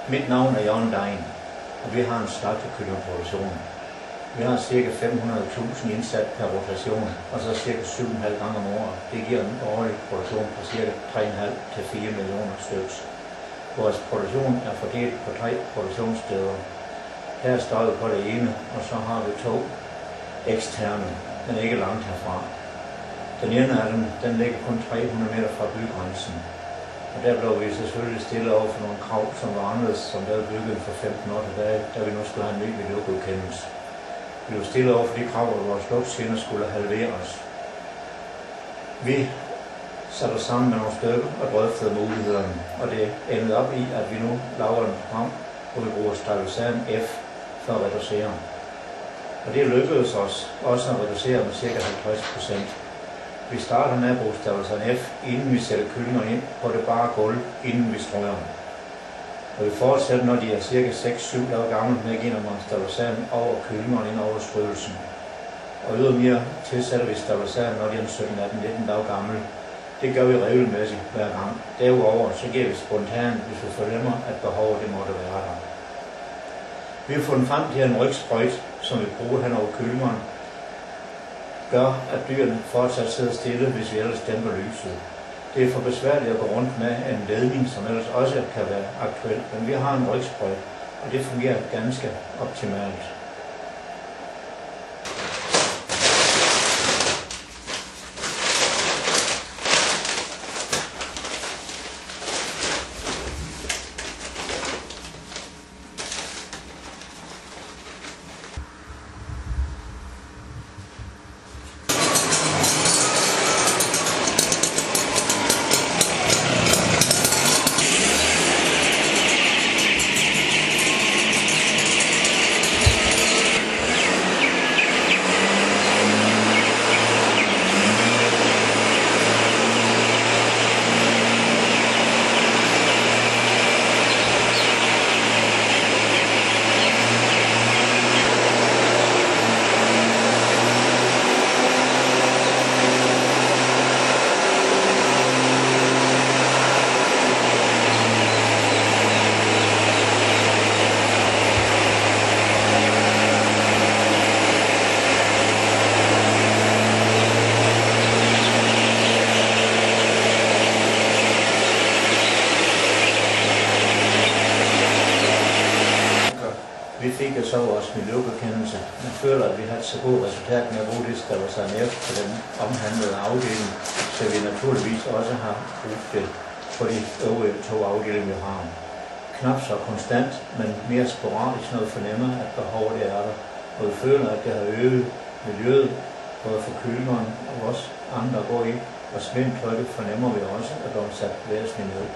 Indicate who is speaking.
Speaker 1: Mit navn er Jørgen Dein, og vi har en slagtekyllingeproduktion. Vi har ca. 500.000 indsat per rotation, og så ca. 7,5 gange om året. Det giver en årlig produktion på ca. 3,5 til 4 millioner stykker. Vores produktion er fordelt på 3 produktionssteder. Her står vi på det ene, og så har vi 2 eksterne, men ikke langt herfra. Den ene af dem, den ligger kun 300 meter fra bygrænsen. Og der blev vi selvfølgelig stillet over for nogle krav, som var anderledes, som der var bygget for 15 år tilbage, da vi nu skulle have en ny miljøgodkendelse. Vi blev stillet over for de krav, at vores lugtgener skulle halveres. Vi satte os sammen med nogle stykker og drøftede mulighederne, og det endte op i, at vi nu laver et program, hvor vi bruger Stabilisan F for at reducere. Og det lykkedes os også at reducere med ca. 50%. Vi starter med at bruge Stabilisan F, inden vi sætter kyllingerne ind på det bare gulv, inden vi strøger dem. Og vi fortsætter, når de er ca. 6-7 dage gamle, med at give dem Stabilisan over kyllingerne ind over strøgelsen. Og ydermere tilsætter vi Stabilisan, når de er 17-18-19 dage gamle. Det gør vi regelmæssigt hver gang. Derudover så giver vi spontant, hvis vi fornemmer, at behovet det måtte være der. Vi har fundet frem til en rygsprøjt, som vi bruger hen over kyllingerne, gør, at dyrene fortsat sidder stille, hvis vi ellers dæmper lyset. Det er for besværligt at gå rundt med en ledning, som ellers også kan være aktuel, men vi har en rygsprøjt, og det fungerer ganske optimalt. Vi fik jo så vores miljøgodkendelse. Vi føler, at vi har et så godt resultat med at bruge det Stabilisan F på den omhandlede afdeling, så vi naturligvis også har brugt det på de øvrige 2 afdelinger, vi har. Knap så konstant, men mere sporadisk, når vi fornemmer, at behovet er der. Og vi føler, at det har øget miljøet, både for kyllingerne og også andre, der går i. Og smindtrykket fornemmer vi også, at der er sat væsentligt ned.